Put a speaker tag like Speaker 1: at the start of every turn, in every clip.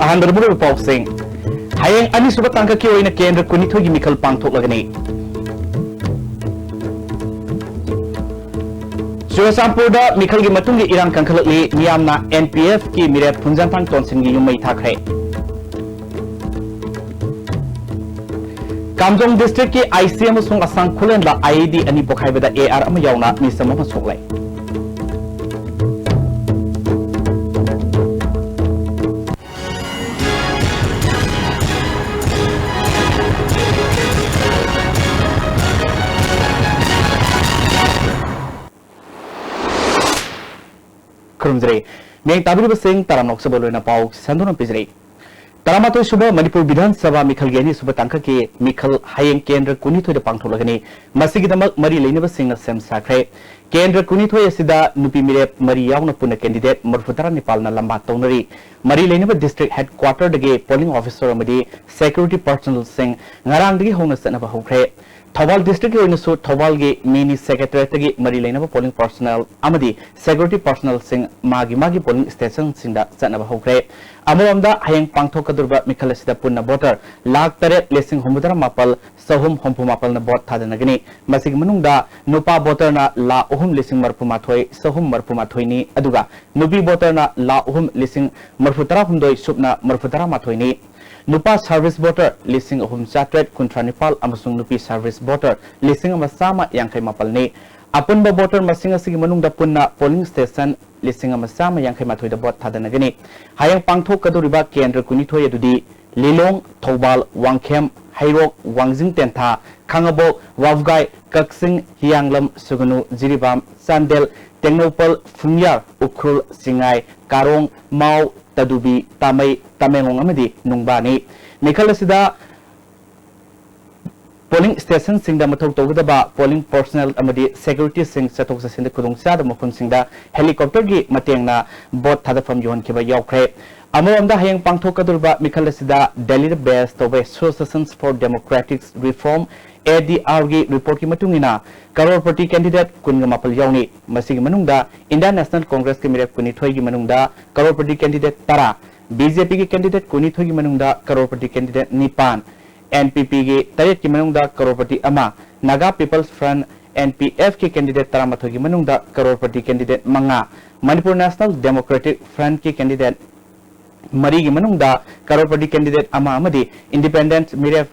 Speaker 1: अहमदपुर पाउसिंग हयेंग अनिसुब तांगकी ओइना केंद्र कुनिथोगी मिखल पांगथोकलगनी चुरसामपुरदा मिखलगी मतुंगी Iran कंखलकली मियामना NPF की मिरेप फुंजांथांग तोनसिंगी युमई थाखरे Kamjong district की IC अमसुंग असंग खुलेंला IED अनि पोखाइबदा AR अम यावना मिसम अम सोक्लै खुरुमजरे मेंग ताबिब सिंह तारानोक सबलोना पाउ संदोन पिजरे तरामातो सुबह मणिपुर विधानसभा मिखल गेनी सुबह तांका के मिखल हयेंग केंद्र कुनिथोय पांगथोलगनी मसिगिदमक मरी लेनिब सिंह सेम साखरे केंद्र कुनिथोय असिदा नुपी मिरेप मरी यावना पुन कैंडिडेट मरफुतरा नेपालना लंबा तौनरी मरी लेनिब डिस्ट्रिक्ट हेडक्वार्टर दगे पोलिंग ऑफिसर अमदी सिक्योरिटी पर्सनल सिंह ngarangdagi hongna sanaba hokre Thoubal district की ओइनसु थौबाल के मिनी सेक्रेटरीट की मरी लेनब पोलिंग पर्सनल अमदी सिक्योरिटी पर्सनल सिंह मागी पोलिंग स्टेशन सिंगदा चनब हौख्रे अमरमदा हयेंग पांगथोकदुरबा मिखल असिदा पुन्ना वोटर लाख 8,9,9 सहम हमफुमापल न वोट थादनगनी मसिग मनुंगदा नुपा वोटर ना ला 3,030,000 सहम 30,000 नि अदुगा नुपी वोटर ना ला 3,032 सुबना 30,000 नि नुपा सर्विस वोटर 3,339 अमसुंग नुपी सर्विस वोटर 1,150 नि अपुनबा वोटर मसिंग असिगी मनुंगदा पुन्ना पोलिंग स्टेशन 1,150 दा वोट थादनगनी हयंग पांगथोकदुरिबा केंद्र कुनिथोय अदुदी लिलोंग थौबाल वांगखेम हैरोक वांगजिंग तेंथा खांगबो वावगाय कक्सिंग हियांगलम सुगनु जिरिबाम चांदेल टेंगनोपल फुंगयार उखरुल सिंगाई कारोंग माउ तदुबी तामई तमेंगोंग अमदी नुंगबानी मिखल असिदा पोलिंग स्टेशन सिंगदा मथौ तौगदबा पोलिंग पर्सनल अमदी सिक्योरिटी सिंग चथोक चसिंदा खुदोंचाद मफुन सिंगदा हेलीकॉप्टर की मतेंगना बोट थादफम योहनखिबा यावख्रे अमरमदा हयेंग पांगथोकदुरबा मिखल असिदा दिल्ली बेस तौबे associations for democratic reform ADR की रिपोर्ट की मतुंगिना करोड़पति कैंडिडेट कुनगमापल यावनी मसिगी मनुंगदा इंडियन नेशनल कांग्रेस के मिरेप कुनिथोय की मनुंगदा करोड़पति कैंडिडेट 13 BJP के कैंडिडेट कुनिथोय की मनुंगदा करोड़पति कैंडिडेट 9 NPP के 3 की मनुंगदा करोड़पति अमा नागा पीपल्स फ्रंट NPF के कैंडिडेट 13 की मनुंगदा करोड़पति candidate 5 Manipur national democratic front के कैंडिडेट मरी की मनुंगदा करोड़पति कैंडिडेट अमा अमदी इंडिपेंडेंट मिरेप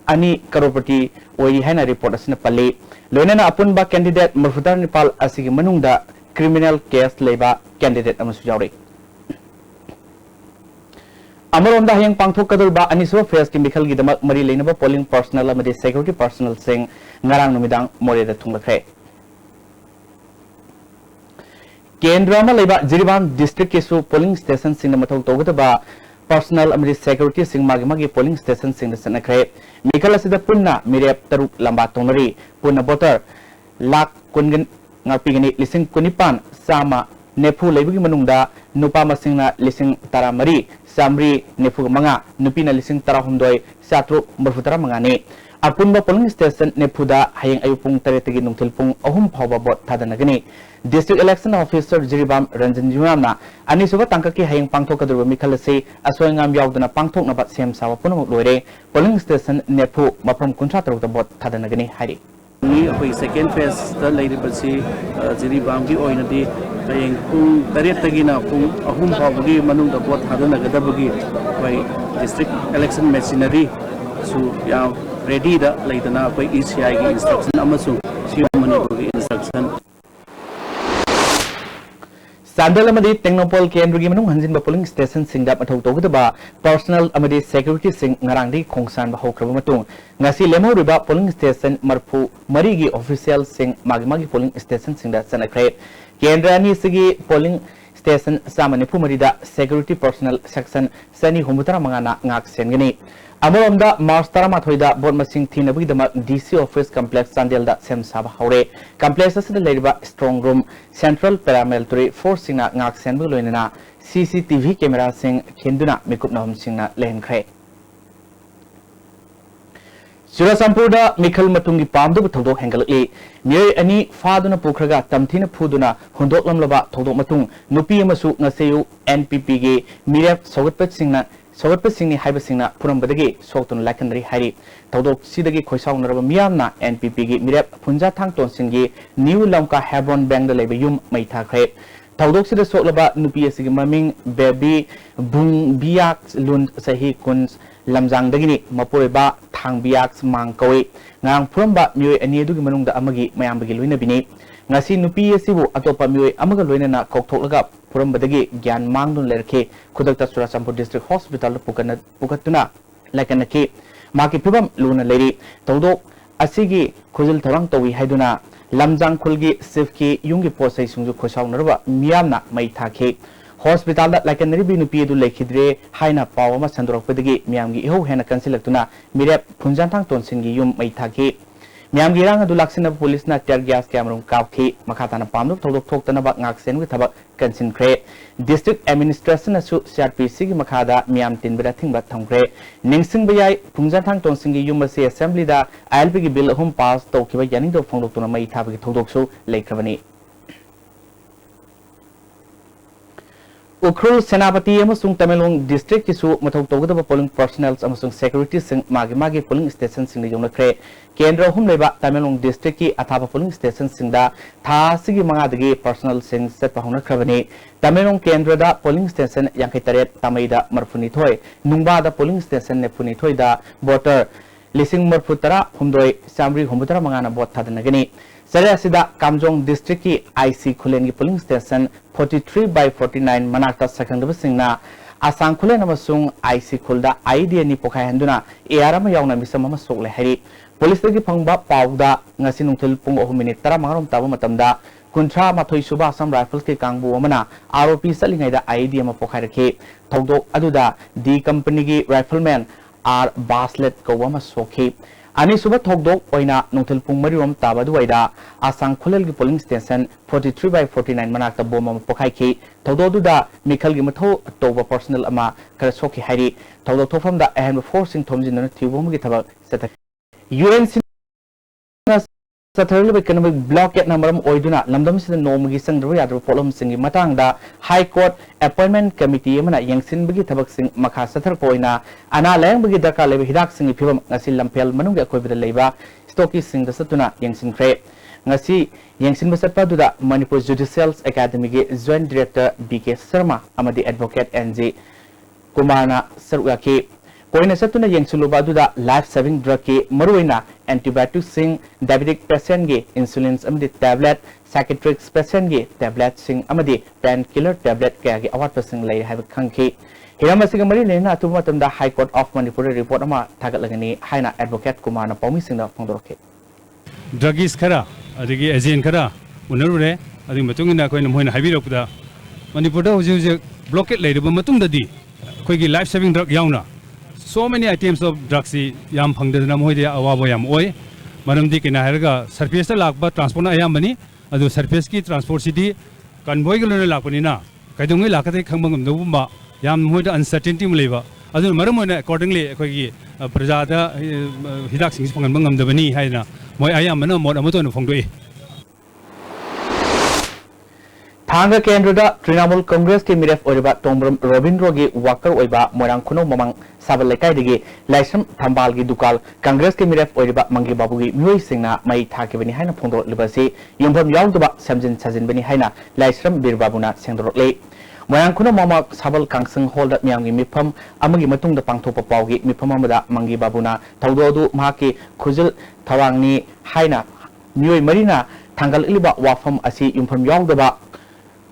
Speaker 1: अनि करोड़पति ओई हैना रिपोर्ट असना पल्ले लोइनना अपुनबा कैंडिडेट मरफुदार नेपाल असिगी मनुंगदा क्रिमिनल केस लेबा कैंडिडेट अमसु यावरे अमरोंदा हयंग पांगथोकदुरबा अनिसुब फेस की मिखल गिदमक मरी लेनबा पोलिंग पर्सनल अमदि सिक्योरिटी पर्सनल सिंग ngarang नुमिदांग मोरेदा थुंगलखरे केंद्र अमा लेबा जिरिबाम डिस्ट्रिक्ट केसु पोलिंग स्टेशन सिंग मथौ तौगदबा पर्सनल अमदि सिक्योरिटी सिंग मागी पोलिंग स्टेशन सिंग सनखरे मिखल असिदा पुन्ना मिरेप तरुक लंबा तोंगरी पुन्ना वोटर लाख कुनगन ngapigani lising kunipan sama nefu lebugi manungda nupa masingna lising tara mari samri nefu manga nupina lising tara hundoi satru marfutara mangani apunba polling station nefuda hayeng ayupung taretagi nungthilpung ahum phawba bot thadanagani district election officer jiribam ranjan jumamna anisuba tangkaki hayeng pangthokadurba mikhalase asoingam yaudana pangthoknaba sem sawa punamuk loire polling station nefu mapram kuntra tarukta bot thadanagani hari
Speaker 2: अखोई second phase दा लेरिबसी जिरिबाम की ओइनदी हयेंग पुंग तरेत तगिना पुंग अहुम फावगी मनुंग दा boat थादनगदबगी अखोई district election machinery सु या ready दा लेदना अखोई ECI की इंस्ट्रक्शन अमसु सीएम मणिपुर की इंस्ट्रक्शन
Speaker 1: Sandal amadi Technopol केंद्र की मनुंग हंजिन पोलिंग स्टेशन सिंगदा मथौ तौगदबा पर्सनल अमदी सिक्योरिटी सिंग ngarangdi खोंगसान बा होख्रब मतुंग ngasi lemoriba पोलिंग स्टेशन मरफु मरीगी ऑफिशियल सिंग मागी पोलिंग स्टेशन सिंगदा सनखरे केंद्र अनि सिगी पोलिंग स्टेशन सामनिफु मरीदा सिक्योरिटी पर्सनल सेक्शन सनी हुमुतरा मंगाना ngak सेनगनी अमरोमदा मार्च 13 बोट मसिंग थीनबगिदमक DC ऑफिस कॉम्प्लेक्स चांदेलदा सेम साबा हौरे कॉम्प्लेक्स असिदा लेरिबा strong room central paramilitary force सिंगना ngak सेनबग लोइनना CCTV camera सिंग खेंदुना मिकुपनहम सिंगना लेहनखरे चुरसामपुरदा मिखल मतुंगी पामदब थौदोक हेंगलकली मिय अनि फादुना पुखरगा तमथिना फुदुना हुंदोकलमलबा थौदोक मतुंग नुपी अमसु ngसेयु NPP गे मिरेप सौगतपत सिंगना सौगटपसिंगनी हाइबसिंगना पुरमबदगी सोक्तुन लाइकनरी हाइरी तौदोक सिदगी खोइसाउनरब मियामना एनपीपी गी मिरेप फुंजा थांगतोनसिंगी न्यू लंका हेब्रोन बैंक लेब युम मई थाखरे तौदोक सिद सोकलबा नुपी असिगी ममिंग बेबी बुंबियाक लुन सही कुन लमजांगदगिनी मपोरेबा थांगबियाक मांग कवे ngang phuramba mioi ani du gi manungda amagi mayam bagi loina bini ngasi nupi asibu atopa mioi amaga loina na koktholaga phuramba dagi gyan mangdun lerkhe khudakta Churachandpur district hospital pukatuna laikana ki maki phibam luna leri tawdok asigi khujil thorang tawi haiduna lamjang khulgi sifki yungi posai sungju khosaunarba miyamna mai thakhe hospital da laikanari bi nupi du lekhidre haina pawama sandorokpedagi miyamgi iho hena kansilaktuna mirep phunjanthang tonsingi yum mai thaki miyamgi rang adu laksina police na tear gas camera kaukhi makhatana pamduk thodok thoktana ba ngaksen wi thabak kansinkre district administration asu CRPC gi makhada miyam tinbra thingba thongkre ningsing bayai phunjanthang tonsingi yum ase assembly da ILP gi bill hum pass tawkiba yaning do phongdoktuna mai thabagi thodok su leikrabani Ukrul Senapati amasung Tamelong district kisu mathau tawgdaba polling personnel amasung security sing magi polling station sing yongna kre kendra hum leba Tamelong district ki athaba polling station sing da tha sigi manga dagi personnel sing set pahona khrabani Tamelong kendra da polling station yankai taret tamai da marfuni thoi nungba da polling station ne puni thoi da voter lising marfutara humdoi samri humutara manga na bot thadanagani Sare asida Kamjong district ki IC Khulen ki polling station 43/49 manakta sakangdaba singna asang Khulen amasung IC Khulda idea ni pokhai handuna ARM yauna misam ama sokle hari police gi phangba pawda ngasi nungthil pung 3 minute 15 taba matamda kunthra mathoi suba asam rifles ki kangbu amana ROP salingai da idea ma pokhai rakhe thogdok aduda D company gi rifleman R Baslet ko ama sokhi Ani suba thogdok oina nungthil pung marirom tabadu waida asang khulel gi polling station 43/49 manakta bomba pokhai ki thogdodu da mikhal gi matho toba personal ama kara sokhi hairi thogdok thofam da ahem forcing thomjin na thibom gi thabak seta UNC Satharil economic block at number oiduna lamdam sida nomgi sangdru yadru problem singi matang da high court appointment committee mana yangsin bagi thabak sing makha sathar poina ana lang bagi darka lebe hidak singi phibam ngasi lampel manung akoi bida leiba stocky sing da satuna yangsin kre ngasi yangsin basatpa duda Manipur Judicial Academy ge joint director BK Sharma amadi advocate NJ Kumarna Sarwaki Koina satuna yangsiluba duda life saving drug ki maruina antibiotic sing diabetic patient ge insulin amadi tablet psychiatric patient ge tablet sing amadi painkiller tablet kaya ge awat pasing lai haiba khangki hiramasiga mari lena atuma tamda High Court of Manipur report ama thagatlagani haina advocate Kumarna Paumi singda phongdorke
Speaker 3: druggis khara adigi agent khara unarure adi matungina koina moina haibirokda Manipur da huje blockade leiruba matungda di koigi life saving drug yauna So many items of drugs yam phangdana moide awabo yam oi maramdi kina herga surface lakba transport na ayam bani adu surface ki transport city convoy gulona lakpani na kaidongai lakate khangbangam dubba yam moide uncertainty mleba adu maramona accordingly koigi prajada hidak sing phangam dabani haina moi ayam mana mod amaton phongdoi
Speaker 1: Thanga Kendra Trinamool Congress ki miref oriba Tombram Robindro gi Walker oiba Morang Kuno Mamang Sabal Lekai digi Laisam Thambal gi Dukal Congress ki miref oriba Mangi Babu gi Mioi Singna Mai Thaki bani haina phongdo libasi Yumbam Yawduba Samjin Sajin bani haina Laisam Bir Babuna Sengdorok le Morang Kuno Mama Sabal Kangsang Holda Miamgi Mipam Amagi Matung da Pangthopa Pawgi Mipam Amada Mangi Babuna Tawdodu Mahaki Khujil Thawangni haina Mioi Marina Thangal iliba wafam asi yumbam yawduba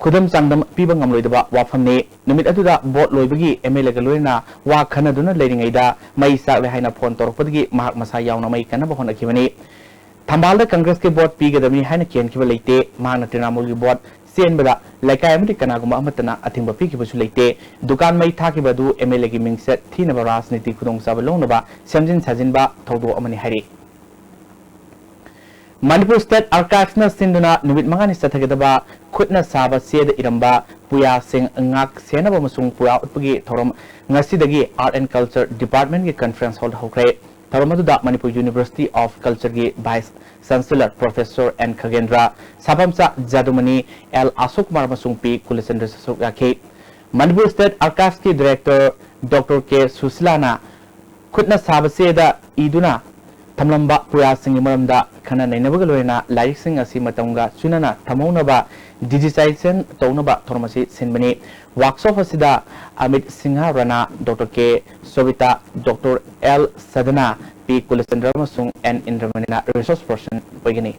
Speaker 1: Kudam Sangdam Pibangam Loidaba Wafamne, Numit Aduda, Bot Loibagi, Emile Galurina, Wa Kanaduna Ladingaida, Maisa Vehina Pontor Pudgi, Mark Masayana Maikana Bahona Kivani. Tambala Congress Board Piga the Mihana Kian Kivalate, Mana Trinamuli Board, Sien Bada, like Americanaguma Matana, Atimba Piki Late, Dukan Mai Takibadu, Emile Giming set, Tina Varas Niti Kudong Sabalonaba, Samjin Sazinba, Todo Amani Hari. Manipur State Archives na sinduna numit mangani sathagadaba khutna saba seda iramba puya sing ngak senaba masung puya utpagi thorom ngasidagi Art and Culture Department ge conference hall hokre thoromaduda Manipur University of Culture ge Vice Chancellor Professor N Khagendra Sabamsa Jadumani L Asok Mar masung pi kulisendra sasuk rakhe Manipur State Archives ki Director Dr. K. Susilana Kutna Sabaseda Iduna Tamlamba Puyasing Maramda Kana Navagalena Laising Asimatonga Sunana Tamonaba Digitization Tonaba Tormasi Sinbani Workshop Asida Amit Singha Rana Dr. K. Sovita Dr. L. Sadana P. Kulasandra and Indramana Resource Person Pagani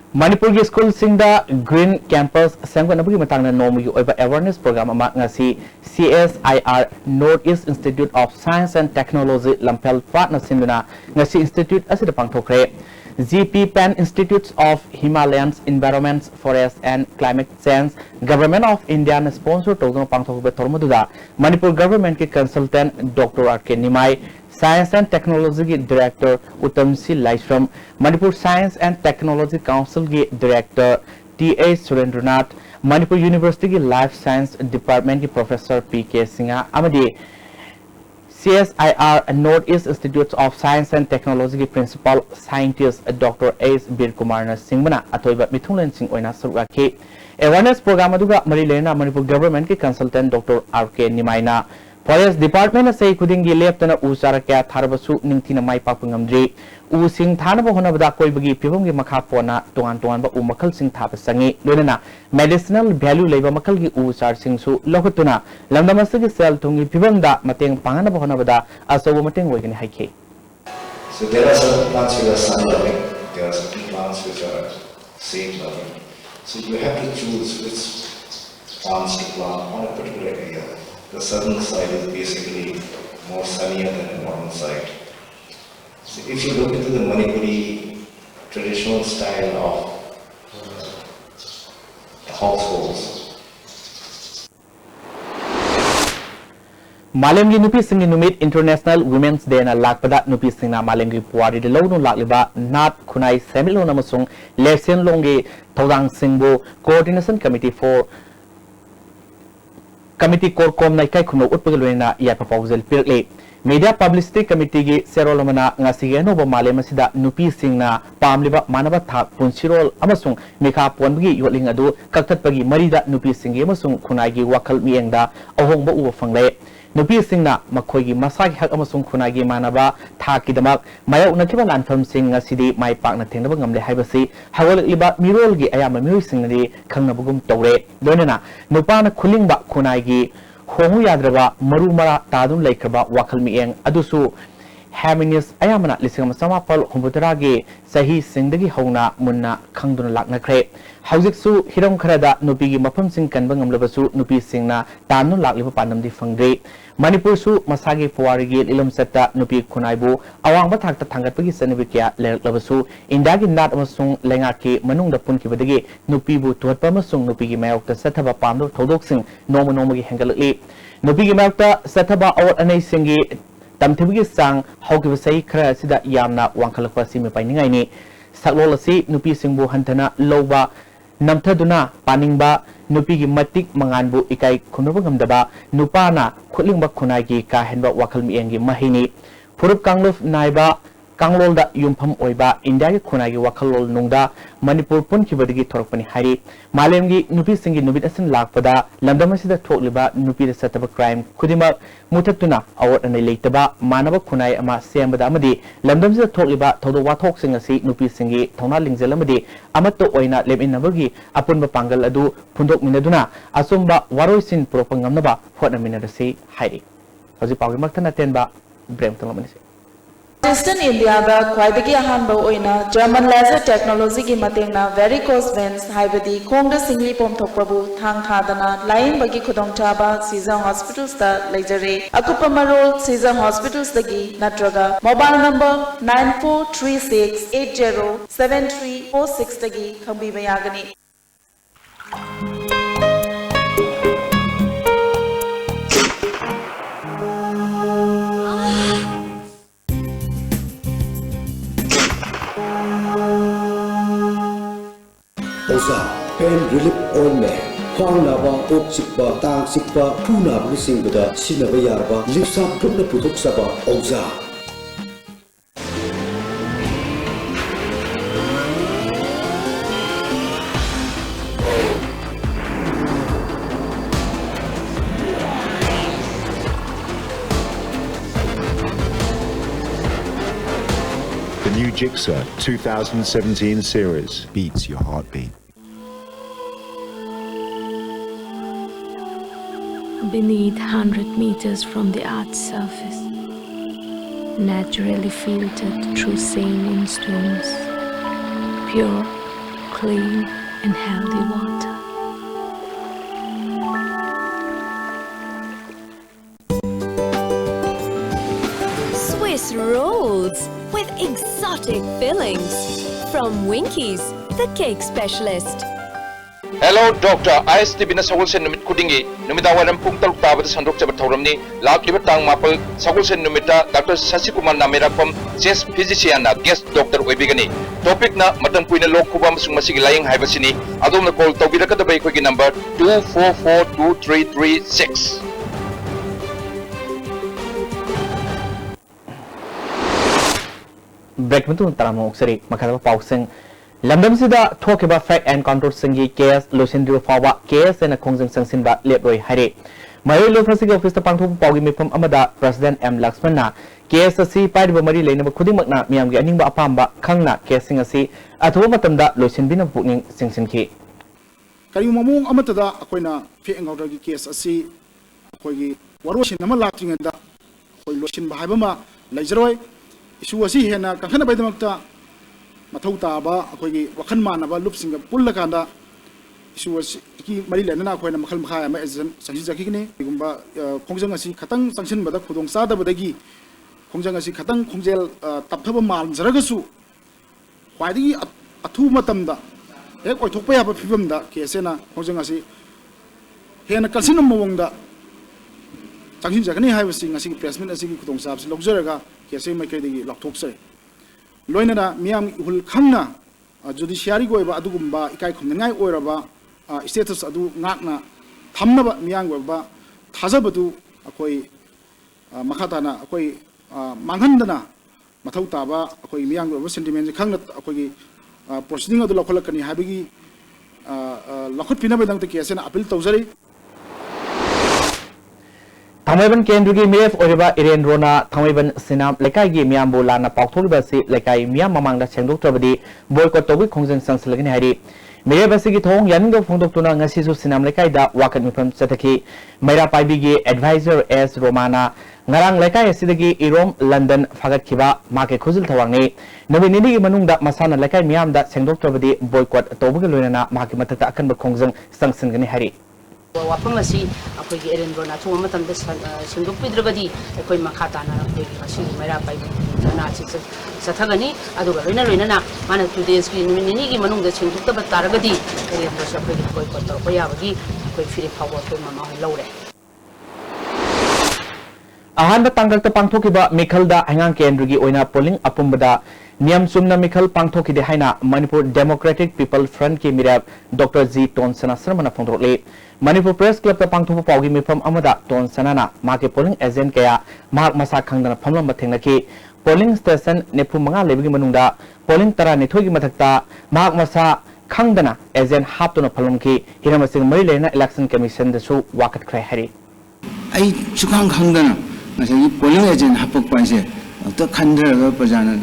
Speaker 1: Manipur ki school singda Green Campus Sangwanabagi matangna nomu over awareness program ama ngasi CSIR Northeast Institute of Science and Technology Lampel Partner Sinduna ngasi institute asida pangthokre GP Pan Institutes of Himalayan Environments Forest and Climate Change Government of India na sponsor togno pangthokbe tormaduda Manipur government ki consultant Dr. R.K. Nimai Science and Technology Director Uttamsi Laishram, Manipur Science and Technology Council Director T.A. Surendranath, Manipur University Life Science Department Professor P.K. Singha, Amadi CSIR Northeast Institutes of Science and Technology Principal Scientist Dr. S. Bir Kumar Singhmana, Atoiba Mithulan Singh Oina Suraki. Awareness Program Aduga Marilena Manipur Government Consultant Dr. R.K. Nimaina. Forest Department say kudingi leptana usara kya tharabasu ningthina mai papungamdri using thanaba honabada koibagi pibamgi makha pona tuan ba umakal sing thapa sangi lonana medicinal value leba makal gi usar singsu lokutuna lamdamasagi sel tungi pibamda mateng pangana honabada asobo mateng wegani haike.
Speaker 4: So there are certain plants which are sun loving, there are certain plants which are shade loving. So you have to choose which plants to plant on a particular area. The southern side is basically more sunnier than the northern side. So if you look into the Manipuri traditional style of households,
Speaker 1: Malemgi Nupi Singh Numit International Women's Day na lakpada Nupi Singh na Malemgi Puari de Lono lakliba Nat Kunai Semilo namasung Lesen Longi Todang Singbo Coordination Committee for Committee Core Com Naikai Kuno Utpagalena Yat Proposal Pirle Media Publicity Committee gi Serolomana Ngasigeno Malemasida Nupi Singh na Pamliba Manaba Thak Punsirol Amasung Meka Pongi Yoling Adu Kaktatpagi Marida Nupi Singh Amasung Kunagi Wakal Miengda Ahongba Uwa Fangle Nupi Singh na Makoigi Masaki Hak Amasung Kunagi Manaba Thaki Damak Mayak Nakiba Lanfam Singh Sidi Mai Pak na Tenaba Ngamle Haibasi Hawal Liba Mirol gi Ayama Miri Singh di Kangnabugum Tore Donena Nupana Kulingba Kunagi Hongu Yadraba Maru Mara Tadun Laikaba Wakal Mieng Adusu Haminis Ayamana Lisingam Samapal Humbutaragi Sahi Singdagi Hona Munna Kangdun Laknakre Hauziksu Hiram Karada Nupigi Mapam Singh Kanbangam Labasu Nupi Singh na Tanun Laklipa Panam di Fangre Manipur su Masagi Puarigi Ilam Setta Nupi Kunaibu Awang Batak Tangapagi Sanavikia Lerk Labasu Indagi Nat Amasung Lengaki Manung da Punki Badagi Nupibu Tuatpa Masung Nupigi Mayokta Setaba Pando Todok Singh Noma Nomagi Hangalali Nupigi Mayokta Setaba Awat Anay Singi Tamtibigi Sang Hokivasai Kra Sida Yamna Wankalakwa Simi Painingaini Saklolasi Nupi Singbu Hantana Loba Namtaduna Paningba Nupigi Matik Manganbu Ikai Kunubangam Nupana Kutlingba Kunagi Kahenba Wakal Miengi Mahini Purup Kangluf Naiba Kanglol da Yumpam Oiba India Kunagi Wakalol Nungda Manipur Punkibadigi Torpani Hari Malemgi Nupi Singi Nubit Asin Lakpada Lamdamasida Tokliba Nupi the Setaba Crime Kudima Mutatuna Awat and Lataba Manaba Kunai Ama Siambada Amadi Lamdamsida Tokliba Todo Watok Singasi Nupi Singi Tona Lingzelamadi Amato Oina Lem in Navagi Apun Pangal Adu Pundok Minaduna Asumba Waroisin Propangamnaba What a Minadasi Hari Hosipawi Matana Tenba Bremtalamanisi
Speaker 5: Eastern India da Kwaidagi Ahanba Oina, German laser technology ki matengna varicose veins haibadi Kongda Singli Pomthokpabu Thang Thadana Lying Bagi Kudong Chaba Caesar Hospitals da Lejare Akupamarol Caesar Hospitals dagi Natraga Mobile number 9436807346 dagi Kambi Bayagani
Speaker 6: Pain Relief Ointment Khwang naba, ok sikpa, tang sikpa, thu naba singbuda sinaba yarba, lipsa putna puthok saba Oza.
Speaker 7: new Gixxer 2017 series beats your heartbeat.
Speaker 8: Beneath 100 meters from the Earth's surface, naturally filtered through saline stones, pure, clean and healthy water.
Speaker 9: Swiss rolls with exotic fillings from Winkies, the cake specialist.
Speaker 10: Hello, Doctor. I am Stephen Sagulsen Numit Kudingi. Numitawaram Punktal Tabad Sandok Chabatauramni, Lak Libatang Mapal, Sagulsen Numita, Dr. Sasikumar Namirapam, chest physician, guest doctor Webigani. Topic na Matan Puina Lokubam Sumasigi lying Hibasini, Adom the call Tobiraka the Bakery number 2442336.
Speaker 1: Break Mutun Taramo Seri, Makara Pausing. London Sida talk about fact and control Singi, KS, Lucindro Fawa, KS and a Kongzang Sansinba, Leroy Hare. My Lofasic office the Pantu Pogimi from Amada, President M. Laxmana, KSC, Pai Mari Lane of Kudimakna, Miam Ganimba Apamba, Kangna, KSing a sea, at Womatamda, Lucindina Booking Singsinki.
Speaker 11: Kayumamong Amatada, Aquina, Fitting out of the KSC, Kogi, Waroshin, Namalating and the Lucin Bahibama, Lazeroy, Isuasi Hena, Kakana by the Makta. Matauta ba akogi wakhan manaba lupsing pulla kanda isuwas ki mari lenana akoina makhal makha ma ezen sanji jaki ni gumba khongjang asi khatang sangsin bada khudong sada badagi khongjang asi khatang khongjel tapthaba mal jaragasu khwaidi athu matamda ek oithokpa yaba phibamda kesena khongjang asi hena kalsinam mawongda sangsin jakani haibasi ngasi pressment asi khudong sabs logjaraga kese mai kai digi lakthokse Loinana Miam Hul Kangna, Judiciary Goeba Adugumba, Ikai Kumnai Oraba, status Adu Nakna, Tamnaba Miangweba, Tazabadu, Akoi Makatana, Akoi Mangandana, Matautaba, Akoi Miang, sentiment, Kanga, Akoi proceeding of the local Kani Habigi, Lokut Pinabang the case and Apple Tozari. Tamaban Kendrugi Mef Oriba Iren Rona, Tamaban Sinam, Lekai Miambo Lana Pautobasi, Lekai Miam among the Chenduk Trabadi, Boycott Tobi Kongsan Sanslagan Hari. Mayor Basiki Tong, Yango Fundotuna, Nasisu Sinam Lekai da, Wakan from Setaki, Mera Paibigi, Advisor S. Romana, Narang Lekai Sidagi, Irom, London, Fagat Kiba, Market Kuzil Tawangi, Novinini Manunda, Masana Lekai Miam that Chenduk Trabadi, Boycott Tobugaluna, Makimataka Akan Kongsan Sanslagan Hari.
Speaker 12: Wapamasi, Apogi Erendrona, two Matam, Sinduk Pidrabadi, a Koi Makatana, Mera by Satagani, Aduga, Rina, Mana 2 days, Minigi Manung, the Sinduk Taragadi, and was a pretty Koi Koyavagi, Koi Philip Power to Mama Lore. Ahanda Tangal to Pangtokiba, Mikalda, Hangan Kendrugi, Oina, Polling Apumbada. Niam Sumna Mikal Pangtoki de Haina, Manipur Democratic People Front Ki Mirab, Dr. Z. Ton Sana Sermana Fondrole. Manipur Press Club the Pangtoku Pogimi from Amada, Ton Sanana, Market Polling Azen Kaya, Mark Masakang Pamla Matenaki, Polling Station Nepumanga Levi Manunda, Polling Tara Netogi Matakta, Mark Masa Kangdana, Azen Hapton Palumki, Hiramasing Marilena Election Commission the show Wakat Krahari.
Speaker 13: I Chukang Kangdana, as a polling agent Hapok Paise. The country Pajana,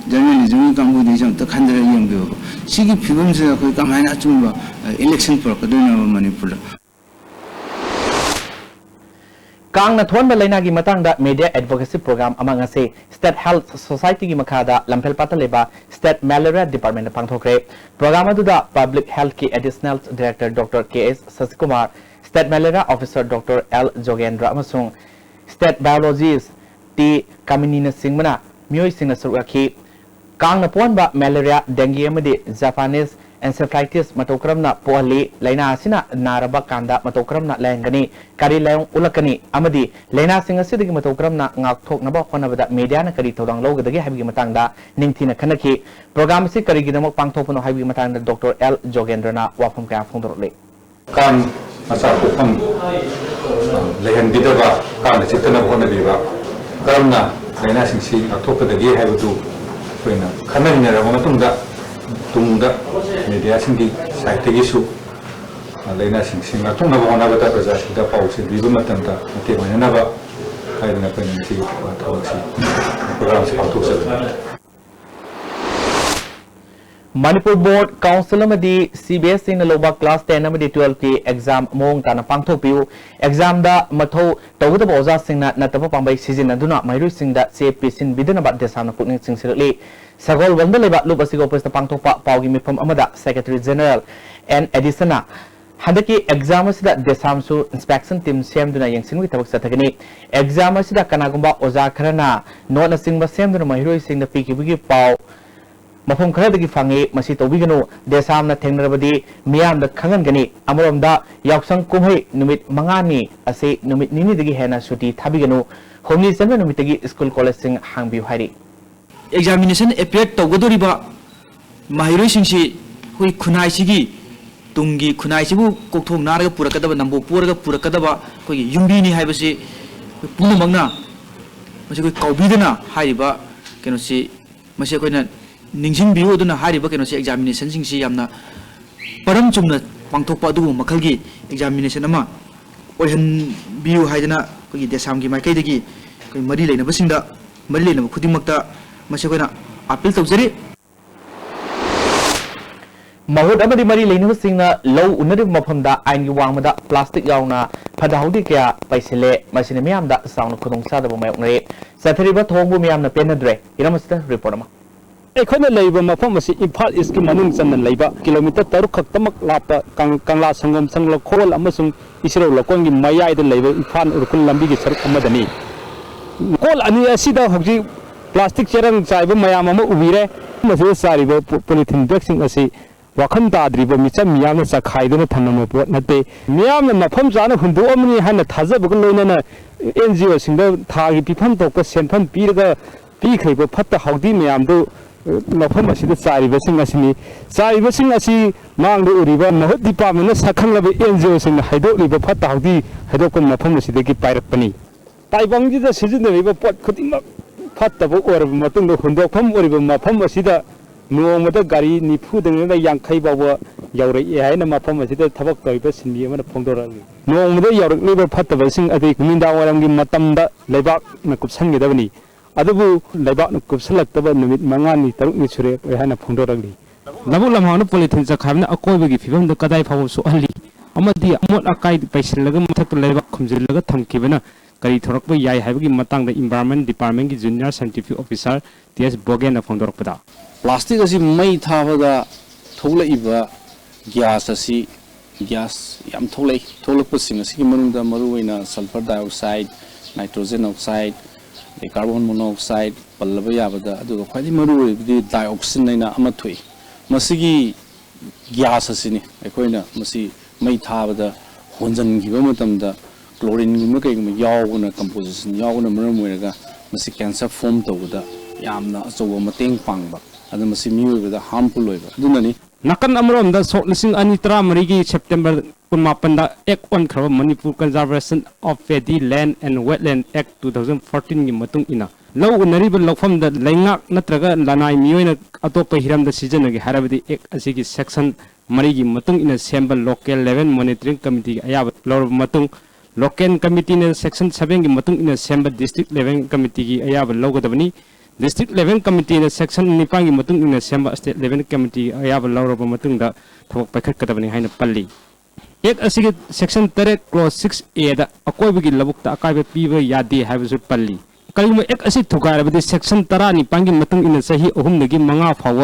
Speaker 13: journalism, Cambodian, the country young people. Sigi Pibums, Kamana Tumba, election procedure Manipur. Kang Nathon Lenagi Matanga Media Advocacy Program among us, State Health Society Makada, Lampel Pataleba, State Malaria Department of Pangtokre, Programma Public Health Key Additional Director Dr. K.S. Sasikumar, State Malaria Officer Dr. L. Jogendra Amasung, State Biologist T. Kaminina Singmana, Mui Singna Suraki, Kang Naponba, Malaria, Dengue Amadi, Japanese, Encephalitis, Matokramna, Poali, Lena Sina, Naraba Kanda, Matokramna, Langani, Kari Leon Ulakani, Amadi, Lena Singa Sidi Matokramna, Ngak Naba, Honaba, Mediana Karito, Logo, the Habi Matanga, Nintina Kanaki, Program Si Karigamo Pangtopono Habi Matanga, Dr. L. Jogendrana, Wafum Kafundorle.
Speaker 14: Kang Masakupang Lehan Bidaba, Kang Chitana Honabiva. Karna, Lena Singsi, October the Gay have to when Kanana Tumda, Media Singi, Site issue, Lena Singsi, Tuna Wanavata possessed the policy, Vizumatanta, Timanava, I don't know, programs how to
Speaker 12: Manipur Board Council amadi CBS in loba class 10 amadi 12 ki exam mong tana pangthok piu exam da matho tawda boza singna nataba pambai season aduna mairu singda CP sin bidana ba desana pukning singsirli sagol wanda leba lup asigo posta pangthok pa paugi mifam amada Secretary General and Edisona Hadaki exam asida desamsu inspection team semduna yengsingwi tabak satagani exam asida kanagumba oza kharana nona singba semduna mairu singda pikibigi pau Mafum Karadagi Fangi, Masito Vigano, Desam na Tengrabadi, Miam the Kangani, Amoromda, Yaksang Kumhe, Numit Mangani, Ase Numit Nini the Hena Suti, Tabigano, Homely Seven Numitagi School College Sing Hangbi Hari.
Speaker 15: Examination appeared to Godoriba Mahiro Singshi, Hui Kunai Sigi, Tungi Kunai Sibu, Kotung Nara Purakadaba, Nambu Puraga Purakadaba, Yumbini Habasi, Punamanga, Masiko Kaubidana, Haiba, can see Masakona. Ningsing biu duna hari ba keno se examination sing si yamna param chumna pangthok pa du makalgi examination ama oihan biu haidana ko gi desam gi maikai dagi ko mari leina basinda mari leina khudimakta mase koina appeal tawjari
Speaker 12: Mahut amadi mari leina basingna low unari mafamda ain gi wangmada plastic yauna phadahudi kya paisile masine miyamda sauna khudong sada ba mayoknare sathariba thongbu miyamna penadre iramasta report ama
Speaker 16: ꯑꯩꯈꯣꯏꯅ ꯂꯩꯕ ꯃꯐꯝ ꯑꯁꯤ ꯏꯝꯐꯥꯜ ꯏꯁꯀꯤ ꯃꯅꯨꯡ ꯆꯟꯅ ꯂꯩꯕ kilometre 6 ꯈꯛꯇꯃꯛ ꯂꯥꯞꯄ ꯀꯪꯂꯥ ꯁꯪꯒꯣꯝ ꯁꯪꯂꯈꯣꯜ ꯑꯃꯁꯨꯡ ꯏꯁꯤꯔꯧ ꯂꯧꯀꯣꯟꯒꯤ ꯃꯌꯥꯏꯗ ꯂꯩꯕ ꯏꯝꯐꯥꯜ ꯎꯔꯈꯨꯜ ꯂꯝꯕꯤꯒꯤ ꯁꯔꯨꯛ ꯑꯃꯗꯅꯤ ꯀꯣꯜ ꯑꯅꯤ ꯑꯁꯤꯗ ꯍꯧꯖꯤꯛ ꯄ꯭ꯂꯥꯁꯇꯤꯛ ꯆꯦꯔꯪ ꯆꯥꯏꯕ ꯃꯌꯥꯝ ꯑꯃ ꯎꯕꯤꯔꯦ ꯃꯁꯤꯗ ꯆꯥꯔꯤꯕ ꯄꯣꯂꯤꯊꯤꯟ ꯕꯦꯒꯁꯤꯡ ꯑꯁꯤ ꯋꯥꯈꯜ ꯇꯥꯗ꯭ꯔꯤꯕ ꯃꯤꯆꯝ ꯃꯤꯌꯥꯝꯅ ꯆꯈꯥꯏꯗꯨꯅ ꯊꯝꯂꯝꯕ ꯄꯣꯠ ꯅꯠꯇꯦ ꯃꯤꯌꯥꯝꯅ ꯃꯐꯝ ꯆꯥꯅ ꯍꯨꯟꯗꯣꯛꯑꯝꯃꯅꯤ ꯍꯥꯏꯅ ꯊꯥꯖꯕꯒ ꯂꯣꯏꯅꯅ NGO ꯁꯤꯡꯗ ꯊꯥꯒꯤ ꯄꯤꯐꯝ ꯊꯣꯛꯄ ꯁꯦꯟꯐꯝ ꯄꯤꯔꯒ ꯄꯤꯈ꯭ꯔꯤꯕ ꯐꯠꯇ ꯍꯥꯎꯗꯤ ꯃꯌꯥꯝꯗꯨ ꯃꯐꯝ ꯑꯁꯤꯗ ꯆꯥꯏꯔꯤꯕꯁꯤꯡ ꯑꯁꯤꯅꯤ ꯆꯥꯏꯔꯤꯕꯁꯤꯡ ꯑꯁꯤ ꯃꯥꯡꯗ ꯎꯔꯤꯕ ꯃꯍꯨꯠ ꯗꯤꯄꯥꯔꯠꯃꯦꯟꯠꯅ ꯁꯛꯈꯪꯂꯕ NGO ꯁꯤꯡꯅ ꯍꯩꯗꯣꯛꯂꯤꯕ ꯐꯠꯇ ꯍꯥꯎꯗꯤ ꯍꯩꯗꯣꯛꯄ ꯃꯐꯝ ꯑꯁꯤꯗꯒꯤ ꯄꯥꯏꯔꯛꯄꯅꯤ ꯇꯥꯏꯕꯪꯁꯤꯗ ꯁꯤꯖꯤꯟꯅꯔꯤꯕ ꯄꯣꯠ ꯈꯨꯗꯤꯡꯃꯛ ꯐꯠꯇꯕ ꯑꯣꯏꯔꯕ ꯃꯇꯨꯡꯗ ꯍꯨꯟꯗꯣꯛꯐꯝ ꯑꯣꯏꯔꯤꯕ ꯃꯐꯝ ꯑꯁꯤꯗ ꯅꯣꯡꯃꯗ ꯒꯥꯔꯤ 40ꯗꯒꯤꯅ 50 ꯐꯥꯎꯕ ꯌꯧꯔꯛꯏ ꯍꯥꯏꯅ ꯃꯐꯝ ꯑꯁꯤꯗ ꯊꯕꯛ ꯇꯧꯔꯤꯕ ꯁꯤꯟꯃꯤ ꯑꯃꯅ ꯐꯣꯡꯗꯣꯔꯛꯂꯤ ꯅꯣꯡꯃꯗ ꯌꯧꯔꯛꯂꯤꯕ ꯐꯠꯇꯕꯁꯤꯡ ꯑꯗꯨ ꯅꯨꯃꯤꯗꯥꯡꯋꯥꯏꯔꯝꯒꯤ ꯃꯇꯝꯗ ꯂꯩꯕꯥꯛꯅ ꯀꯨꯞꯁꯟꯒꯗꯕꯅꯤ ꯑꯗꯨꯕꯨ ꯂꯩꯕꯥꯛꯅ ꯀꯨꯞꯁꯜꯂꯛꯇꯕ ꯅꯨꯃꯤꯠ 5ꯅꯤ 6ꯅꯤ ꯁꯨꯔꯦ ꯍꯥꯏꯅ ꯐꯣꯡꯗꯣꯔꯛꯂꯤ ꯂꯕꯨꯛ ꯂꯝꯍꯥꯡꯗ ꯄꯣꯂꯤꯊꯤꯟ ꯆꯈꯥꯏꯕꯅ ꯑꯀꯣꯏꯕꯒꯤ ꯐꯤꯕꯝꯗ ꯀꯗꯥꯏ ꯐꯥꯎꯕ ꯁꯣꯛꯍꯜꯂꯤ ꯑꯃꯗꯤ ꯑꯃꯣꯠ ꯑꯀꯥꯏ ꯄꯩꯁꯤꯜꯂꯒ ꯃꯊꯛꯇ ꯂꯩꯕꯥꯛ ꯈꯨꯝꯖꯤꯜꯂꯒ ꯊꯝꯈꯤꯕꯅ ꯀꯔꯤ ꯊꯣꯔꯛꯄ ꯌꯥꯏ ꯍꯥꯏꯕꯒꯤ ꯃꯇꯥꯡꯗ ꯏꯟꯚꯥꯏꯔꯟꯃꯦꯟꯠ ꯗꯤꯄꯥꯔꯠꯃꯦꯟꯠꯀꯤ ꯖꯨꯅꯤꯌꯔ ꯁꯥꯏꯟꯇꯤꯐꯤꯛ ꯑꯣꯐꯤꯁꯥꯔ TS ꯕꯣꯒꯦꯟꯅ ꯐꯣꯡꯗꯣꯔꯛꯄꯗ
Speaker 2: प्लास्टिक असी मई थाबदा थोलइबा ग्यास असी ग्यास याम थोलै थोलकपसिंग असी मनुंगदा मरुवैना sulphur dioxide nitrogen oxide carbon monoxide पल्लबा याबदा अदुगा ख्वाइदि मरुवैबदि डाइऑक्सिन नैना अमा थोइ मसिगी ग्यास असिनि अखोइना मसि मई थाबदा होंजनगिबा मतमदा क्लोरीन गुमा कइगुमा यावगुना कंपोजिशन यावगुना मरम ओइरगा मसि कैंसर फॉर्म तौबदा यामना अचौबा मतेंग पांगबा अदु मसि मियोइबदा हार्मफुल ओइबा अदुननि
Speaker 16: नाकन अमरोमदा सोक 2013 की सेप्टेम्बर 18 दा एक्ट ऑन खरब Manipur conservation of pedi land and wetland act 2014 की मतुंग इना लौ उनरिब लौफम दा लैंगाक नत्रगा लनाई मियोइना अतोप हिरम दा सिजनगी हरबदी एक्ट असिगी सेक्शन मरीगी मतुंग इना सेंबल लोकल लेवल मॉनिटरिंग कमिटी अयाब लौरब मतुंग लोकल कमिटी ने सेक्शन 7 की मतुंग इना सेंबल डिस्ट्रिक्ट लेवल कमिटी की अयाब लौगदबनी डिस्ट्रिक्ट लेवल कमिटी ने सेक्शन 9 की मतुंग इना सेंबल स्टेट लेवल कमिटी अयाब लौरब मतुंग दा थबक पैखटकदबनी हाइना पल्ली एक असिगे सेक्शन 3 क्लॉज 6A दा अकोइबगी लबुकता अकाइबे पीबे यादे हाइबसु पल्ली कलिम एक असि थुगारबदि सेक्शन 19 की मतुंग इना सही 3 दगी 5 फाव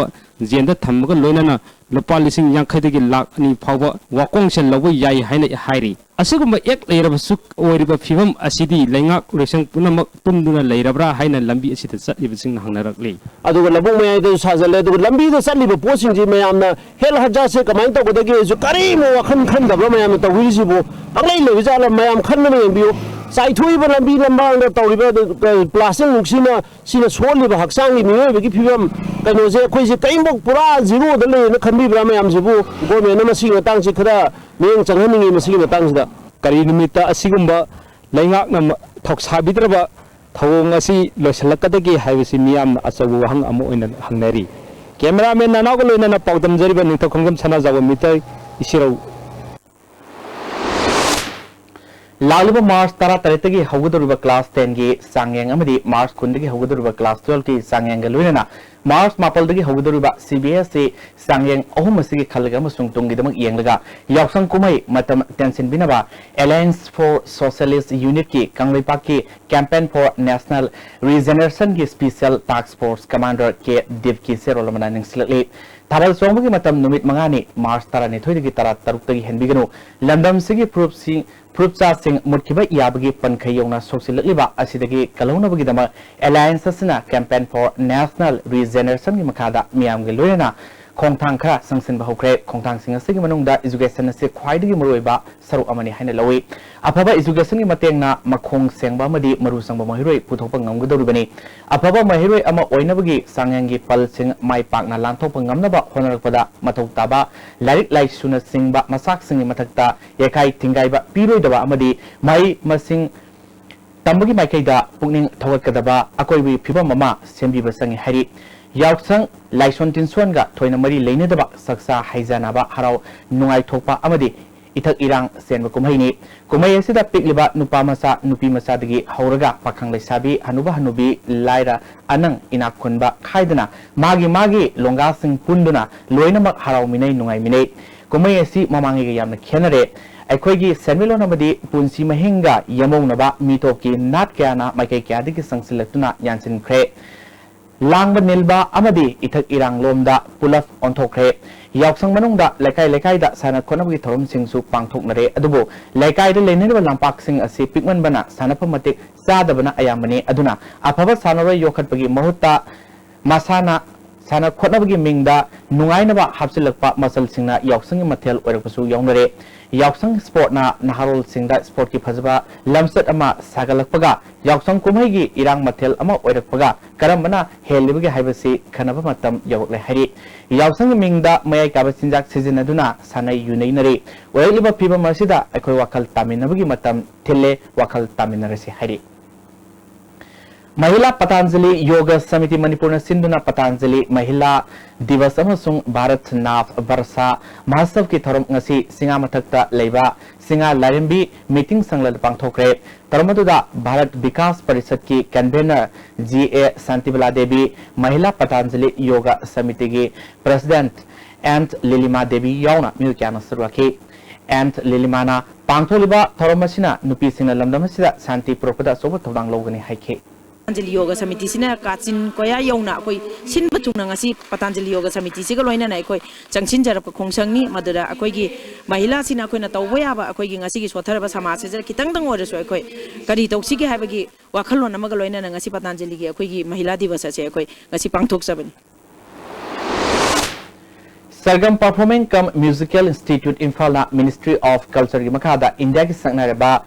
Speaker 16: जेंदा थमगा लोइनाना लुपा 50 दगी लाख 2 फाव वाकोंग से लव याई हाइना हाइरी असिगुम एक लेरबसु ओइरिबा फिवम असिदि लैंगाक रेसन पुनमक तुमदुना लेरबरा हाइना लंबी असिदा चलिबसिंग हंगनरकले
Speaker 17: अदुगा लबुग मयाइद साजले अदुगा लंबीदा चलिबा पोसिंजी मयामना हेल हजा से कमाइन तबदगी जु करीमो वखन खंदबा मयाम तविजिबो पगलै लेबिजाला मयाम खन्नम यंबियो साइथुइबा लंबी लंबांग तौरिबा प्लास्टिक नुक्सिना सिना सोलिबा हक्सांगी मियोइबगी फिवम कइनोजे खोइजे कइमबक पुरा जीरो द लेना खनबिबरा मयाम जिबु गवर्नमेंट मसिग तांगसि खरा मेंग चंगहनिंगी मसिग तांगसिदा
Speaker 16: करी निमित्ता असिगुम्बा लैंगाकना थौसाबिद्रबा थौंग असि लोसलकदगी हाइबसि मियामना अचौबा वहंग अमो ओइना हंगनरी कैमरामैन नानागो लोइना पाउदम जरिबा निथखंगम सनाजाव मितर इसिरौ
Speaker 12: लालिब मार्च 13 की हौगदरुबा क्लास 10 की सांगेंग अमदी मार्च 9 की हौगदरुबा क्लास 12 की सांगेंग लोइना
Speaker 13: March Mapaldagi Hoguduriba CBS Sangyang Ohumasi Kalagam Sungtungidamak Yangaga Yaksang Kumai Matam Tensin Binaba Alliance for Socialist Unit Ki Kanglipaki Campaign for National Regeneration Ki Special Task Force Commander K Divki Serolamaning Slightly Taral Somagi Matam Numit Mangani March Tarani Twigi Tara Tarutagi Henbigano Landam Sigi Prupsa Sing Mutkiba Yabagi Pankayona Socialiba Asidagi Kalona Bagidama Alliance Sina Campaign for National Regeneration Makada Miam Gilurena Kongtang Kra Sangsin Bahokre Kongtang Sing Sigamanunda Education Se Quaidi Muruba Saru Amani Hanelawi Apaba Education Matena Makong Sengba Madi Marusang Mahiro Putopang Gudurubani Apaba Mahiro Ama Oinabagi Sangangi Palsing Mai Pakna Lantopang Namnaba Honorpada Matotaba Larik Lai Suna Singba Masak Sing Matakta Yakai Tingaiba Piro Daba Amadi Mai Masing Tambagi Maikaida Pugning Tawakadaba Akoi Piba Mama Sembi Basangi Hari Yaksang Laison Tinswanga Toina Mari Lanedaba Saksa Haizanaba Harau Nungai Topa Amadi Itak Irang Sen Kumhaini Kumay Sida Pikliba Nupa Masa Nupi Masadagi Hauraga Pakang Lesabi Hanuba Hanubi Laira Anang Inakunba Kaidana Magi Longa Sing Punduna Loinamak Harau Mine Nungai Mine Kumay Si Mamangi Yam Kenare Aikogi Senmilo Namadi Punsi Mahinga Yamonaba Mitoki Nat Kiana Makai Kiadiki Sangsilatuna Yansin Kre Langba Nilba Amadi Itak Irang Lomda Pulaf Ontokre Yaksang Manungda Lekai da Sana Konabgi Thorum Sing Su Pangtok Nare Adubo Lekai de Leneba Lampak Sing Asi Pikman Bana Sanapamatik Sadabana Ayamani Aduna Apava Sanora Yokat Pagi Mahuta Masana Sana Konabgi Mingda Nungainaba Hapsilakpa Masal Singna Yaksang Matel Orapasu Yonare Yaksang Sport na Naharol Singda Sport ki Phazaba Lamsat Ama Sagalakpaga Yaksang Kumhaigi Irang Matel Ama Oirakpaga Karambana Helibagi Haibasi Kanaba Matam Yawakle Hari Yaksang Mingda Mayai Kabasinjak Sizinaduna Sanai Yunainari Oiliba Piba Masida Akoi Wakal Taminabagi Matam Tille Wakal Taminarasi Hari Mahila Patanjali Yoga Samiti Manipur Sinduna Patanjali Mahila Divas Amasung Bharat Nav Barsa Mahasav ki Thorum Ngasi Singa Mathakta Leiba Singa Larimbi Meeting Sanglad Pangthokre Taramaduda Bharat Vikas Parishad ki Convener G.A. Santibala Devi Mahila Patanjali Yoga Samiti ki President and Lilima Devi Yauna Milkyana Surwaki and Lilimana Pangtholiba Thorumasina Nupi Sina Lamdamasida Santi Propada Soba Todang Logani Haike
Speaker 18: Patanjali Yoga Samiti sina Kachin Koya Yona Koi Sin Batunangasi Patanjali Yoga Samiti Sigaloina Naikoi Changshin Jarap Kongsangni Madura Akoigi Mahila Sina Koina Tawayaba Akoigi Ngasi Swataraba Samas Kitang Order Soi Kadi Toksiki Habagi Wakalona Magaloina Ngasi Patanjali Akoigi Mahila Divasa Koi Ngasi Pangtok Sabin
Speaker 13: Sargam Performing Cum Musical Institute Infala Ministry of Culture Makada India ki Sangnareba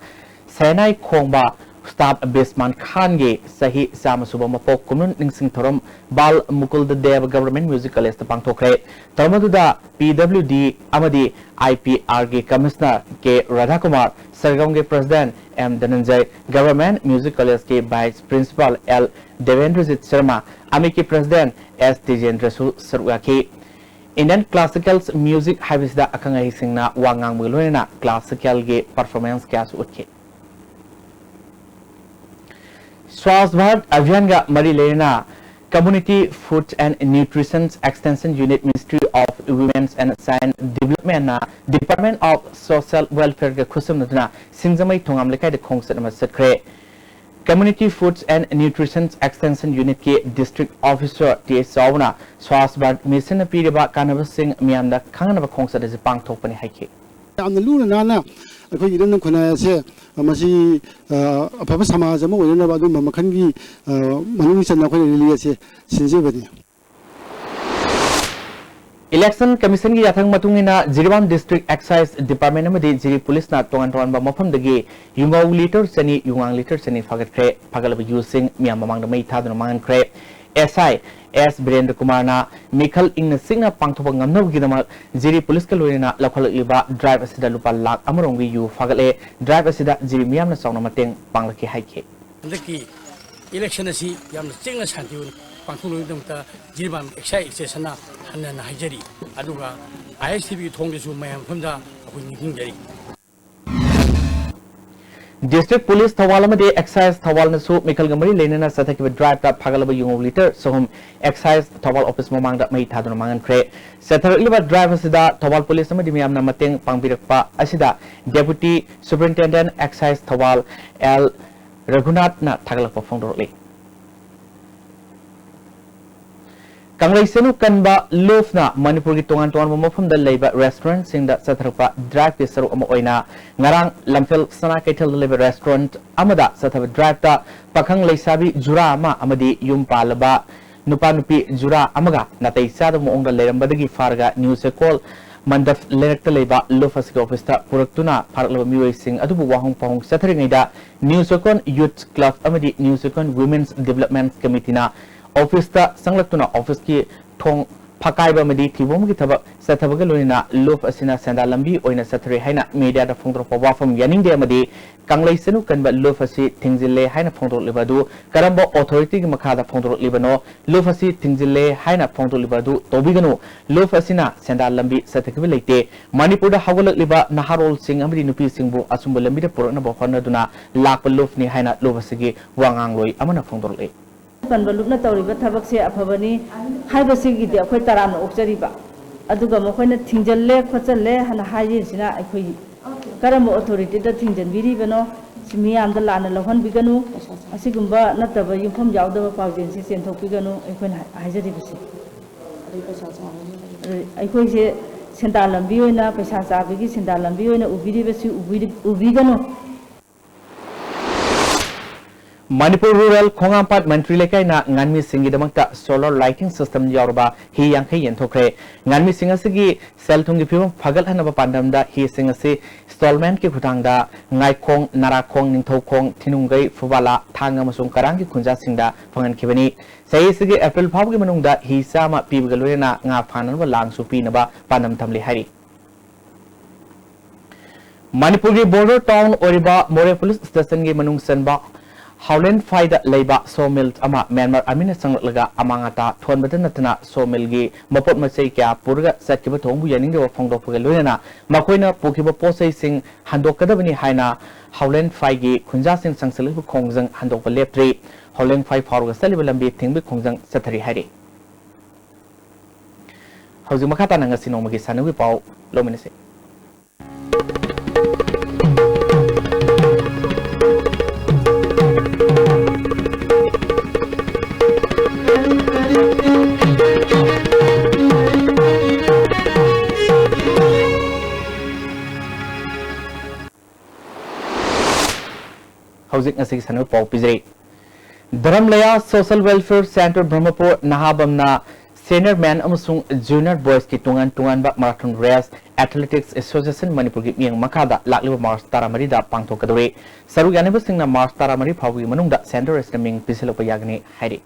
Speaker 13: Senai Khongba Staff Basman Khan ge Sahi Samasuba Mapok Kumun Ningsing Thorum Bal Mukul the Dev Government Musical Est Pangthokre Tarmaduda PWD Amadi IPR ge Commissioner K Radhakumar Sargam ge President M Dhananjay Government Musical Est ke Vice Principal L Devendrajit Sharma Amiki President S Tejendra Sarwaki Indian Classicals Music Havisda Akangai Singna Wangang Mulena Classical ge Performance Kas Utke Swasth Bharat Abhiyan ga Mari Lena Community Food and Nutrition Extension Unit Ministry of Women's and Science Development na Department of Social Welfare ga Khusam Naduna Singzamai Thongam Lekai de Khongsat ma Satkre Community Foods and Nutrition Extension Unit ke District Officer T. Sauna Swasth Bharat Mission Piriba Kanava Singh Miamda Kanganaba Khongsat is Pang Thokpani Haike
Speaker 19: am the Luna Nana ꯑꯩꯈꯣꯏꯒꯤ ꯏꯔꯝꯗꯝ ꯈꯨꯟꯅꯥꯏ ꯃꯁꯤ ꯑꯐꯕ ꯁꯃꯥꯖ ꯑꯃ ꯑꯣꯏꯅꯅꯕ ꯑꯗꯨꯝꯕ ꯃꯈꯜꯒꯤ ꯃꯅꯨꯡ ꯆꯟꯅ ꯑꯩꯈꯣꯏꯅ ꯔꯦꯂꯤ ꯑꯁꯤ ꯁꯤꯟꯖꯕꯅꯤ
Speaker 13: Election Commission ki yathang matungina Jiribam District Excise Department amadi Jiri Police na tongan-tongan ba mafamdagi yungau liter sani yungang liter sani fagatkre pagalaba using miyam mamangda mai thaduna mangankre SI S Birendra Kumar na Mikhal ingna singna pangthopa ngamnabgi dama Jiri Police ka loina lakhalakliba drive asida lupa lakh amaronggi yu fagale drive asida Jiri miyam na sawna mateng panglaki haike
Speaker 20: andaki election asi yamna chengna santiun pangthuloi damta Jiribam Excise station Hanna Hajari aduga ISTB thongdesu mayam famda akoi ningjari
Speaker 12: District Police Thawal amadi Excise Thawal nasu Mikhal Gamari lenana sathaki drive ta phagalaba yung liter sohum Excise Thawal office mamang da mai thaduna mangan kre sathariba drive asida Thawal Police amadi miyamna mateng pangbirakpa asida Deputy Superintendent Excise Thawal L Raghunath na thagalakpa phongdorli Kanglai senu kanba love na Manipur ki tongan mafam da leiba restaurant sing da satharpa drive ki saru ama oina ngarang lamphel sana kaitel da leiba restaurant amada sathaba drive ta pakhang leisabi jura ama amadi yum palaba nupa nupi jura amaga natai sada mo ongda leirambadagi farga news call mandaf lerekta leiba love asika office ta puraktuna pharlaba miwai sing adubu wahong pahong sathari da news con youth club amadi news con women's development committee na office ta sanglakuna office ki thong phakaiba madi thibom ki thaba sathabaga loina love asina senda lambi oina sathre haina media da phongdro pawafam yaning de madi kanglai senu kanba love asi thingzille haina phongdro libadu karamba authority ki makha da phongdro libano love asi thingzille haina phongdro libadu tobiganu love asina senda lambi sathakbi leite manipur da hawalak liba naharol sing amri nupi singbu asumbu lambi da purana ba khonaduna lakpa love ni haina love asigi wangang loi amana phongdro le
Speaker 21: Panbalupna tawriba thabak se aphabani haiba sigi de akhoi taram okchariba aduga mokhoi thingjalle khochalle hana haji sina akhoi karam authority da thingjan biri bano simiyam da lana lohon biganu asigumba nataba yumpham jawda pawjen se senthok biganu akhoi haijari bisi akhoi se senda lambi oina paisa sabigi senda lambi oina ubiri bisi ubiganu
Speaker 12: Manipur Rural Khongampat Mantri Lekai na nganmi singi damakta solar lighting system yorba hi yangkai yenthokre nganmi singasigi sel thungi phibam phagal hanaba pandamda hi singasi installment ki khutangda ngaikhong narakhong ningthaukhong thinungai fubala thanga masung karangi khunja singda phangan khibani saisigi April phawgi manungda hi sama pibgalorena nga phananba langsu pinaba pandam thamli hari Manipur ki border town oriba More police station gi manung sanba Howland Faida Leiba Sawmill ama Myanmar Amina Sanglaga Amangata Thonbata Natana Sawmill gi Mapot Masai kya Purga Satkiba Thongbu Yaning wa Phongdokpaga loina Makoina Pukiba Posai Sing Handokadabani Haina Howland Fai gi Khunja Sing Sangsalibu Khongjang Handokpa Leptri Howland Fai Phawga Saliba Lambi Thingbi Khongjang Sathari Hari Hauji Makata Nanga Sinomagi Sanawi Pau Lominase Housing asig sanu pau pizre Dharamlaya Social Welfare Center Brahmapur Nahabamna Senior Man amasung Junior Boys ki tungan ba Marathon Race Athletics Association Manipur ki miyang makada lakliba Mars taramari da pangthokadore saru yaneba singna Mars taramari phawgi manungda center estaming pisilapa yagni hairi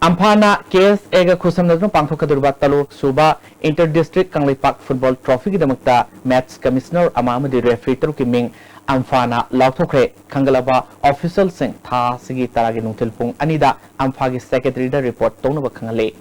Speaker 12: Amphana case ega khusamnadno pangthokadurba taluk suba Inter-District Kanglaipak Football Trophy ki damakta Match Commissioner amamadi referee taru ki ming Amphana Lauthokre Kangalaba Official Sing Tha Sigi Taragi Nungtilpung Anida Amphagi Secretary da report Tonaba Kangale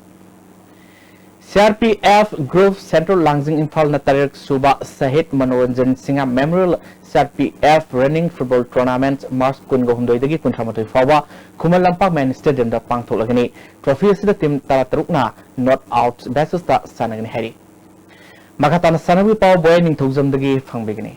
Speaker 12: CRPF Grove Central Langsing Imphal na Tarik Suba Sahit Manoranjan Singa Memorial CRPF Running Football Tournament March Kungo Hundoidagi Kuntramatoi Fawa Kumal Lampak Man Stadium da Pangtholagani Trophy asida team Taratarukna Not Out basis da Sanagani Hari Makatana Sanawi Pau Boy Ning Thuzamdagi Fangbigani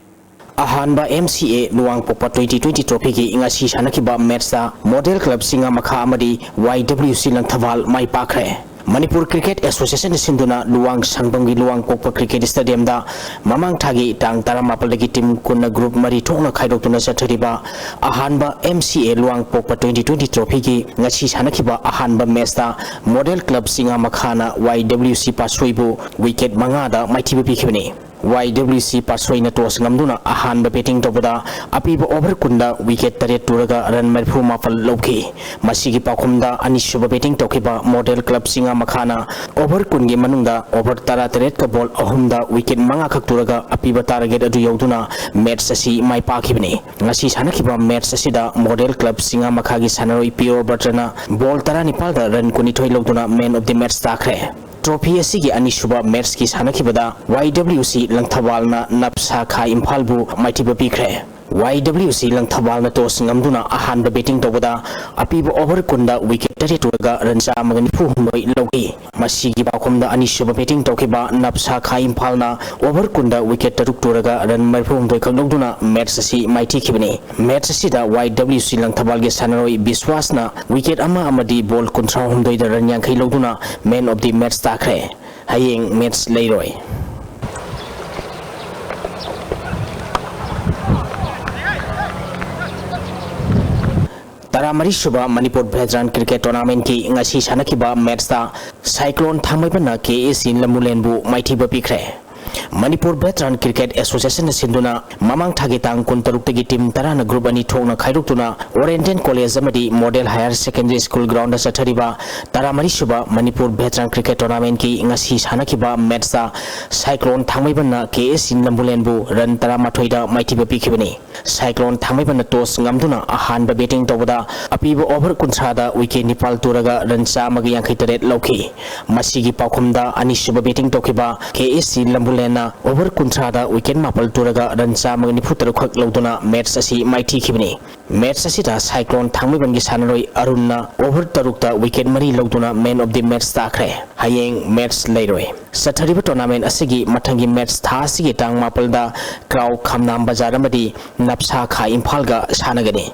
Speaker 22: Ahanba MCA Luang Popa 2020 Trophy ki ingasi sanakiba match da Model Club Singa Makha Amadi YWC Lang Thawal Mai Pakre Manipur Cricket Association Sinduna Luang Sangbanggi Luang Popa Cricket Stadium da Mamang Thagi Tang Taramapalagi Team Kunna Group Mari Thongna Khaidokuna Sathariba Ahanba MCA Luang Popa 2020 Trophy ki ngasi sanakiba Ahanba match da Model Club Singa Makhana YWC Pasroibu wicket mangada maithibu pikhibani YWC Pasroina Tos Ngamduna Ahanba batting tobada apiba over kunda wicket taret turaga run marfu mafal loki masigi pakhumda anishuba batting tokiba Model Club Singa Makhana over kungi manungda over tara taret ka ball ahumda wicket manga khak turaga apiba target adu yauduna match asi mai pakhibani ngasi sanakiba match asida Model Club Singa Makhagi sanaroi Pio Bertrana ball tara nipalda run kuni thoi loduna man of the match takre Trophy asigi anishuba match ki sanakibada YWC Langthawalna Napsa Kha Imphalbu maitiba pikre YWC Langthabal na toss ngamduna ahan ba betting tawada apibo over kunda wicket territory run sa magani pu noi logi masigi ba khomda anishuba betting tawkiba napsa khai imphalna over kunda wicket taruk turaga run marphum doi khangnoduna match si maiti khibani match si da YWC Langthabal ge sanaroi biswasna wicket ama amadi ball kuntra humdoi da run yang khai loduna man of the match takre hayeng match leiroi Taramari Suba Manipur Veteran Cricket Tournament ki ngasi sanakiba match ta Cyclone Thamaiba KAC Lamulenbu maiti bapikre Manipur Veteran Cricket Association Sinduna Mamang Thagitang Kuntaruk team Tarana Group ani thongna khairukuna Oriental College amadi Model Higher Secondary School ground sathariba Taramari Suba Manipur Veteran Cricket Tournament ki ngasi sanakiba match ta Cyclone Thamaiba KAC Lamulenbu run Taramathoi da maiti bapikibani Cyclone Thamaiba toss ngamduna ahan ba betting tawada apibo over kunthada wicket nipal turaga run chamagi yankhai taret lauki masigi paukhumda anisuba betting tokiba KAC Lambulena over kunthada wicket mapal turaga run chamagi nifutar khak lauduna match asi maiti khibni match asi da Cyclone Thamaiba gi sanaroi arunna over tarukta wicket mari lauduna man of the match takre hayeng match leiroi sathariba tournament asigi mathangi match tha asigi tang mapal da kraw khamnam bazar amadi napsa kha imphal ga sanagani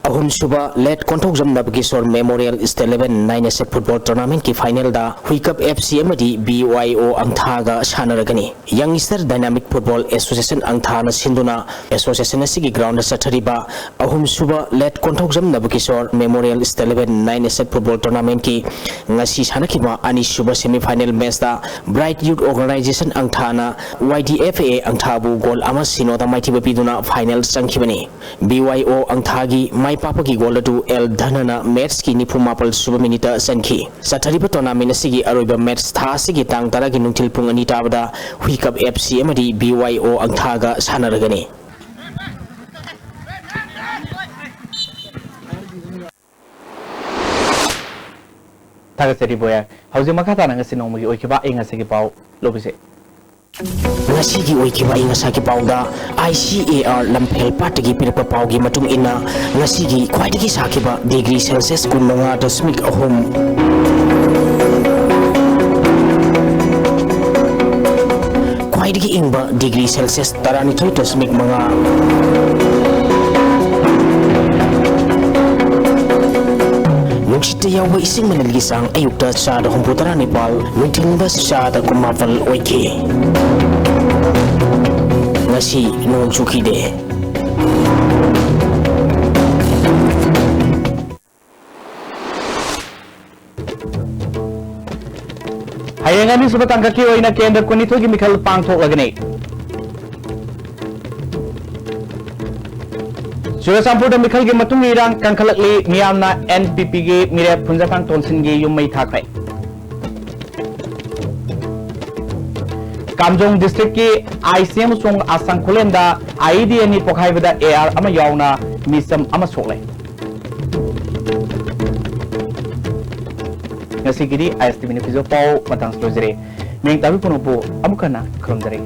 Speaker 22: Ahum Suba led Kontok Jamnab Gisor Memorial East 11 9 Football Tournament ki final da Huikap FC amadi BYO Angthaga Shanaragani Youngster Dynamic Football Association Angthana Sinduna Association asigi ground sathariba Ahum Suba led Kontok Jamnab Gisor Memorial East 11 9 Football Tournament ki ngasi sanakiba ani suba semi final match da Bright Youth Organization Angthana YDFA Angthabu goal ama sinoda maiti bapiduna final changkhibani BYO Angthagi mai papa ki goal to El Dhanana match ki nipu mapal suba minita sankhi sathariba tournament asigi aroiba match tha asigi tang tara gi nungthil pung ani tabada Huikap FC amadi BYO Angthaga sanaragani
Speaker 1: Tagaseri boya hauji makata nang sinong magi oikiba inga sigi pau lobise
Speaker 22: Ngasigi oikiba inga sagi pauda ICAR Lamphel Patagi pirpa paugi matung ina ngasigi khwaidagi sakiba degree Celsius kunanga dasmik ahum khwaidagi ingba degree Celsius tarani thoi dasmik manga Nuksita yawa ising manalgi sang ayukta sada komputara Nepal nuntilda sada kumapal oike ngasi nung chukide
Speaker 1: hayangani suba tangkaki oina kendra kunitho gi mikhal pangthok lagani Surasampur da mikhal gi matung irang kangkhalakli miyamna NPP gi mire phunjakang tonsin gi yumai thakrai Kamjong district ki ICM song asang khulenda ID ani pokhaibada AR ama yauna misam ama soklai ngasi gidi ISTV ni fizo pau matang slojere meng tabi punopo amukana khromdare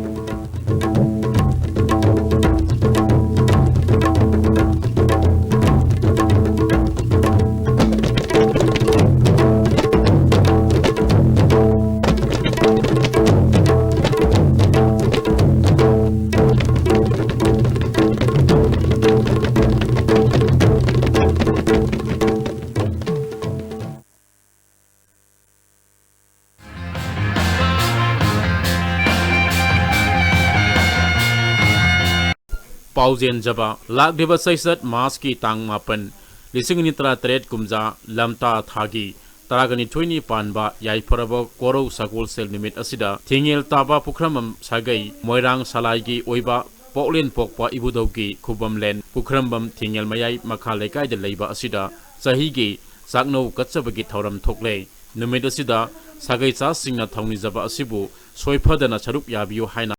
Speaker 3: Pauzen Jaba Lagdeba Saisat Maski Tang Mapan Lisingini Tra Tret Kumza Lamta Thagi Taragani 20 Panba Yai Parabo Koro Sakul Sel Nimit Asida Tingel Taba Pukramam Sagai Moirang Salagi Oiba Poklin Pokpa Ibudogi Kubam Len Pukrambam Tingel Mayai Makalekai de Leiba Asida Sahigi Sakno Katsabagi Tauram Tokle Numid Asida Sagai Sa Singna Thauni Jaba Asibu Soipadana Charup Yabiyo Haina